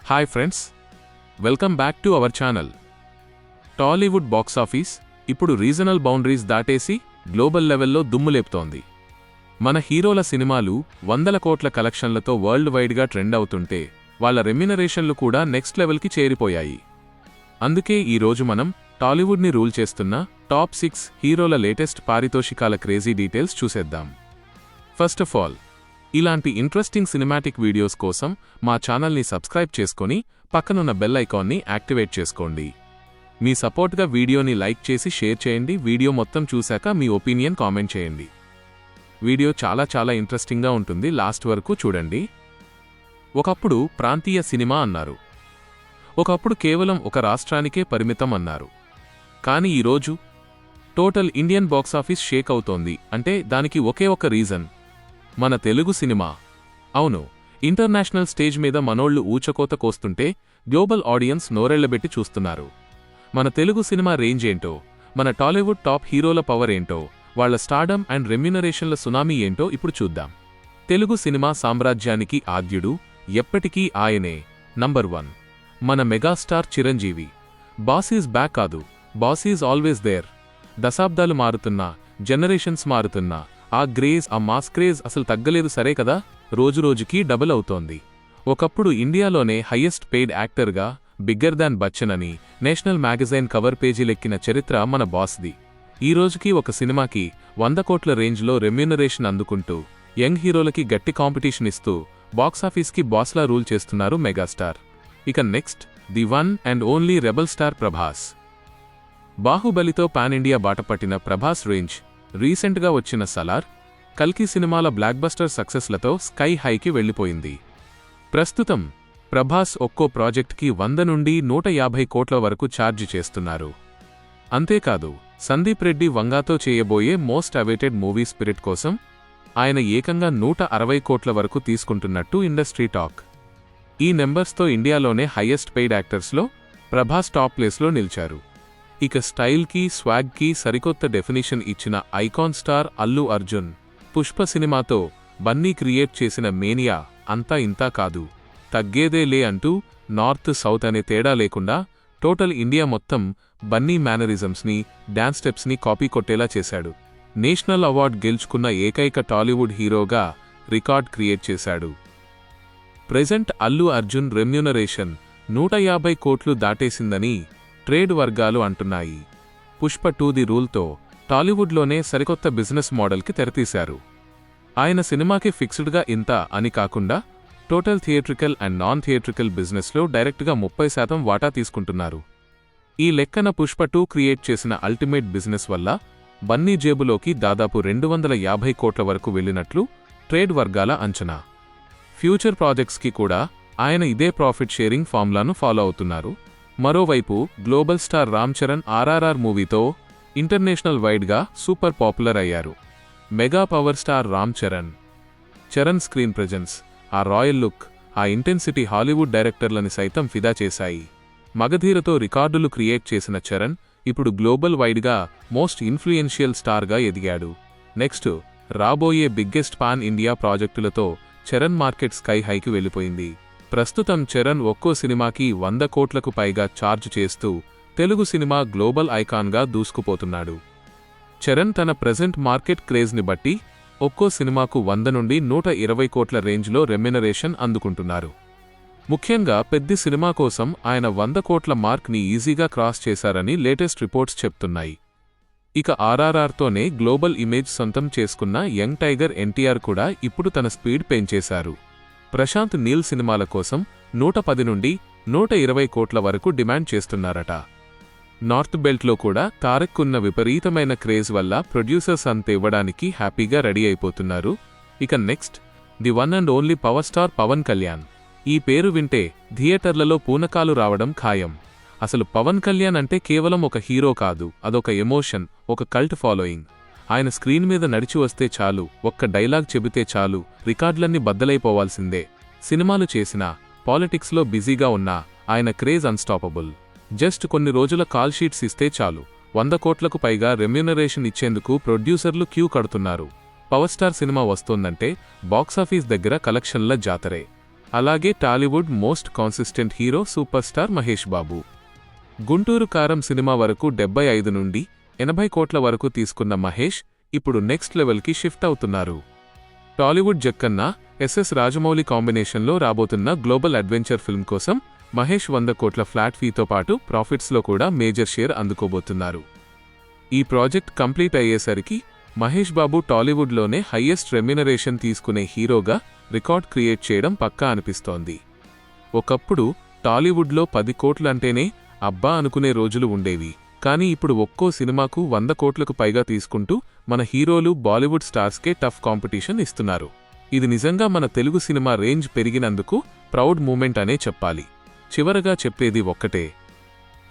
Hi friends, welcome back to our channel. Tollywood box office ఇప్పుడు regional boundaries దాటేసి global లెవెల్లో దుమ్ములేపుతోంది. మన హీరోల సినిమాలు వందల కోట్ల కలెక్షన్లతో వరల్డ్ వైడ్గా ట్రెండ్ అవుతుంటే వాళ్ల రెమ్యునరేషన్లు కూడా నెక్స్ట్ లెవెల్కి చేరిపోయాయి. అందుకే ఈరోజు మనం టాలీవుడ్ని రూల్ చేస్తున్న టాప్ 6 హీరోల లేటెస్ట్ పారితోషికాల క్రేజీ డీటెయిల్స్ చూసేద్దాం. ఫస్ట్ ఆఫ్ ఆల్, ఇలాంటి ఇంట్రెస్టింగ్ సినిమాటిక్ వీడియోస్ కోసం మా ఛానల్ని సబ్స్క్రైబ్ చేసుకొని పక్కనున్న బెల్ ఐకాన్ని యాక్టివేట్ చేసుకోండి. మీ సపోర్ట్గా వీడియోని లైక్ చేసి షేర్ చేయండి. వీడియో మొత్తం చూశాక మీ ఒపీనియన్ కామెంట్ చేయండి. వీడియో చాలా ఇంట్రెస్టింగ్గా ఉంటుంది, లాస్ట్ వరకు చూడండి. ఒకప్పుడు ప్రాంతీయ సినిమా అన్నారు, ఒకప్పుడు కేవలం ఒక రాష్ట్రానికే పరిమితం అన్నారు. కానీ ఈరోజు టోటల్ ఇండియన్ బాక్సాఫీస్ షేక్ అవుతోంది. అంటే దానికి ఒకే ఒక రీజన్, మన తెలుగు సినిమా. అవును, ఇంటర్నేషనల్ స్టేజ్ మీద మనోళ్లు ఊచకోత కోస్తుంటే గ్లోబల్ ఆడియన్స్ నోరెళ్లబెట్టి చూస్తున్నారు. మన తెలుగు సినిమా రేంజ్ ఏంటో, మన టాలీవుడ్ టాప్ హీరోల పవర్ ఏంటో, వాళ్ల స్టార్డమ్ అండ్ రెమ్యునరేషన్ల సునామీ ఏంటో ఇప్పుడు చూద్దాం. తెలుగు సినిమా సామ్రాజ్యానికి ఆద్యుడు ఎప్పటికీ ఆయనే, నంబర్ 1 మన megastar Chiranjeevi. Boss is back కాదు, బాస్ ఈజ్ ఆల్వేస్ దేర్. దశాబ్దాలు మారుతున్నా, జనరేషన్స్ మారుతున్నా ఆ గ్రేజ్, ఆ మాస్ క్రేజ్ అసలు తగ్గలేదు, సరే కదా. రోజురోజుకీ డబుల్ అవుతోంది. ఒకప్పుడు ఇండియాలోనే హయ్యెస్ట్ పెయిడ్ యాక్టర్గా బిగ్గర్ దాన్ బచ్చన్ అని నేషనల్ మ్యాగజైన్ కవర్ పేజీలెక్కిన చరిత్ర మన బాస్ది. ఈ రోజుకి ఒక సినిమాకి 100 కోట్ల రేంజ్లో రెమ్యునరేషన్ అందుకుంటూ యంగ్ హీరోలకి గట్టి కాంపిటీషన్ ఇస్తూ బాక్సాఫీస్కి బాస్లా రూల్ చేస్తున్నారు మెగాస్టార్. ఇక next, the one and only rebel star Prabhas. బాహుబలితో పాన్ ఇండియా బాటపట్టిన ప్రభాస్ రేంజ్ రీసెంట్గా వచ్చిన సలార్, కల్కి సినిమాల బ్లాక్బస్టర్ సక్సెస్లతో స్కై హైకి వెళ్లిపోయింది. ప్రస్తుతం ప్రభాస్ ఒక్కో ప్రాజెక్ట్కి 100 నుండి 150 కోట్ల వరకు ఛార్జ్ చేస్తున్నారు. అంతేకాదు, సందీప్ రెడ్డి వంగాతో చేయబోయే మోస్ట్ అవైటెడ్ మూవీ స్పిరిట్ కోసం ఆయన ఏకంగా 160 కోట్ల వరకు తీసుకుంటున్నట్టు ఇండస్ట్రీ టాక్. ఈ నెంబర్స్తో ఇండియాలోనే హయ్యెస్ట్ పెయిడ్ యాక్టర్స్లో ప్రభాస్ టాప్ ప్లేస్లో నిలిచారు. ఇక స్టైల్కి, స్వాగ్కి సరికొత్త డెఫినిషన్ ఇచ్చిన ఐకాన్ స్టార్ అల్లు అర్జున్ పుష్ప సినిమాతో బన్నీ క్రియేట్ చేసిన మేనియా అంతా ఇంతా కాదు, తగ్గేదే లే అంటూ నార్త్ సౌత్ అనే తేడా లేకుండా టోటల్ ఇండియా మొత్తం బన్నీ మేనరిజమ్స్ని, డాన్స్ స్టెప్స్ని కాపీ కొట్టేలా చేశాడు. నేషనల్ అవార్డు గెలుచుకున్న ఏకైక టాలీవుడ్ హీరోగా రికార్డ్ క్రియేట్ చేశాడు. ప్రెజెంట్ అల్లు అర్జున్ రెమ్యునరేషన్ 150 కోట్లు దాటేసిందని ట్రేడ్ వర్గాలు అంటున్నాయి. పుష్ప 2 ది రూల్తో టాలీవుడ్లోనే సరికొత్త బిజినెస్ మోడల్కి తెరతీశారు. ఆయన సినిమాకి ఫిక్స్డ్గా ఇంత అని కాకుండా total theatrical and non theatrical బిజినెస్లో డైరెక్ట్గా 30% వాటా తీసుకుంటున్నారు. ఈ లెక్కన పుష్ప 2 క్రియేట్ చేసిన అల్టిమేట్ బిజినెస్ వల్ల బన్నీ జేబులోకి దాదాపు 250 కోట్ల వరకు వెళ్లినట్లు ట్రేడ్ వర్గాల అంచనా. ఫ్యూచర్ ప్రాజెక్ట్స్కి కూడా ఆయన ఇదే ప్రాఫిట్ షేరింగ్ ఫార్ములాను ఫాలో అవుతున్నారు. మరోవైపు global star Ram Charan RRR మూవీతో ఇంటర్నేషనల్ వైడ్గా సూపర్ పాపులర్ అయ్యారు. Mega power star Ram Charan screen presence, ఆ రాయల్ లుక్, ఆ ఇంటెన్సిటీ హాలీవుడ్ డైరెక్టర్లని సైతం ఫిదా చేశాయి. మగధీరతో రికార్డులు క్రియేట్ చేసిన చరణ్ ఇప్పుడు గ్లోబల్ వైడ్గా మోస్ట్ ఇన్ఫ్లుయెన్షియల్ స్టార్గా ఎదిగాడు. నెక్స్ట్, రాబోయే బిగ్గెస్ట్ పాన్ ఇండియా ప్రాజెక్టులతో చరణ్ మార్కెట్ స్కై హైకి వెళ్లిపోయింది. ప్రస్తుతం చరణ్ ఒక్కో సినిమాకి 100 కోట్లకు పైగా ఛార్జ్ చేస్తూ తెలుగు సినిమా గ్లోబల్ ఐకాన్గా దూసుకుపోతున్నాడు. చరణ్ తన ప్రెజెంట్ మార్కెట్ క్రేజ్ని బట్టి ఒక్కో సినిమాకు 100 నుండి 120 కోట్ల రేంజ్లో రెమ్యునరేషన్ అందుకుంటున్నారు. ముఖ్యంగా పెద్ద సినిమా కోసం ఆయన 100 కోట్ల మార్క్ని ఈజీగా క్రాస్ చేశారని లేటెస్ట్ రిపోర్ట్స్ చెప్తున్నాయి. ఇక RRRతోనే గ్లోబల్ ఇమేజ్ సొంతం చేసుకున్న యంగ్ టైగర్ ఎన్టీఆర్ కూడా ఇప్పుడు తన స్పీడ్ పెంచేశారు. ప్రశాంత్ నీల్ సినిమాల కోసం 110 నుండి 120 కోట్ల వరకు డిమాండ్ చేస్తున్నారట. నార్త్ బెల్ట్లో కూడా తారక్కున్న విపరీతమైన క్రేజ్ వల్ల ప్రొడ్యూసర్స్ అంత ఇవ్వడానికి హ్యాపీగా రెడీ అయిపోతున్నారు. ఇక next, the one and only power star Pawan Kalyan. ఈ పేరు వింటే థియేటర్లలో పూనకాలు రావడం ఖాయం. అసలు పవన్ కళ్యాణ్ అంటే కేవలం ఒక హీరో కాదు, అదొక ఎమోషన్, ఒక కల్ట్ ఫాలోయింగ్. ఆయన స్క్రీన్ మీద నడిచి వస్తే చాలు, ఒక్క డైలాగ్ చెబితే చాలు, రికార్డులన్నీ బద్దలైపోవాల్సిందే. సినిమాలు చేసినా, పాలిటిక్స్లో బిజీగా ఉన్నా ఆయన క్రేజ్ అన్స్టాపబుల్. జస్ట్ కొన్ని రోజుల కాల్ షీట్స్ ఇస్తే చాలు, 100 కోట్లకు పైగా రెమ్యునరేషన్ ఇచ్చేందుకు ప్రొడ్యూసర్లు క్యూ కడుతున్నారు. పవర్ స్టార్ సినిమా వస్తోందంటే బాక్సాఫీస్ దగ్గర కలెక్షన్ల జాతరే. అలాగే Tollywood most consistent hero super star Mahesh Babu. Guntur Kaaram cinema వరకు 75 నుండి 80 కోట్ల వరకు తీసుకున్న మహేష్ ఇప్పుడు నెక్స్ట్ లెవెల్కి షిఫ్ట్ అవుతున్నారు. టాలీవుడ్ జక్కన్న ఎస్ఎస్ రాజమౌళి కాంబినేషన్లో రాబోతున్న గ్లోబల్ అడ్వెంచర్ ఫిల్మ్ కోసం మహేష్ 100 కోట్ల ఫ్లాట్ ఫీతో పాటు ప్రాఫిట్స్లో కూడా మేజర్ షేర్ అందుకోబోతున్నారు. ఈ ప్రాజెక్ట్ కంప్లీట్ అయ్యేసరికి మహేష్ బాబు టాలీవుడ్లోనే హయ్యెస్ట్ రెమ్యునరేషన్ తీసుకునే హీరోగా రికార్డ్ క్రియేట్ చేయడం పక్కా అనిపిస్తోంది. ఒకప్పుడు టాలీవుడ్లో 10 కోట్లంటేనే అబ్బా అనుకునే రోజులు ఉండేవి. కానీ ఇప్పుడు ఒక్కో సినిమాకు 100 కోట్లకు పైగా తీసుకుంటూ మన హీరోలు బాలీవుడ్ స్టార్స్కే టఫ్ కాంపిటీషన్ ఇస్తున్నారు. ఇది నిజంగా మన తెలుగు సినిమా రేంజ్ పెరిగినందుకు ప్రౌడ్ మూమెంట్ అనే చెప్పాలి. చివరగా చెప్పేది ఒక్కటే,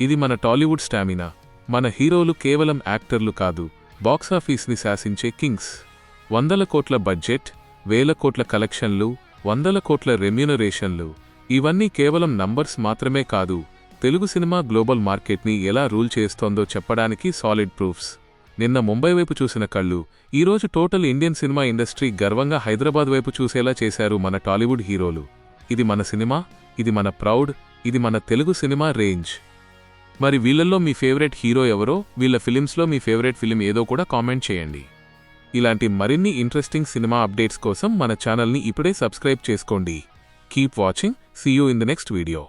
ఇది మన టాలీవుడ్ స్టామినా. మన హీరోలు కేవలం యాక్టర్లు కాదు, బాక్సాఫీస్ని శాసించే కింగ్స్. 100 కోట్ల బడ్జెట్, 1000 కోట్ల కలెక్షన్లు, 100 కోట్ల రెమ్యునరేషన్లు, ఇవన్నీ కేవలం నంబర్స్ మాత్రమే కాదు, తెలుగు సినిమా గ్లోబల్ మార్కెట్ని ఎలా రూల్ చేస్తోందో చెప్పడానికి సాలిడ్ ప్రూఫ్స్. నిన్న ముంబై వైపు చూసిన కళ్ళు ఈరోజు టోటల్ ఇండియన్ సినిమా ఇండస్ట్రీ గర్వంగా హైదరాబాద్ వైపు చూసేలా చేశారు మన టాలీవుడ్ హీరోలు. ఇది మన సినిమా, ఇది మన ప్రౌడ్, ఇది మన తెలుగు సినిమా రేంజ్. మరి వీళ్ళల్లో మీ ఫేవరెట్ హీరో ఎవరో, వీళ్ళ ఫిలిమ్స్లో మీ ఫేవరెట్ ఫిలిం ఏదో కూడా కామెంట్ చేయండి. ఇలాంటి మరిన్ని ఇంట్రెస్టింగ్ సినిమా అప్డేట్స్ కోసం మన ఛానల్ని ఇప్పుడే సబ్స్క్రైబ్ చేసుకోండి. Keep watching, see you in the next video.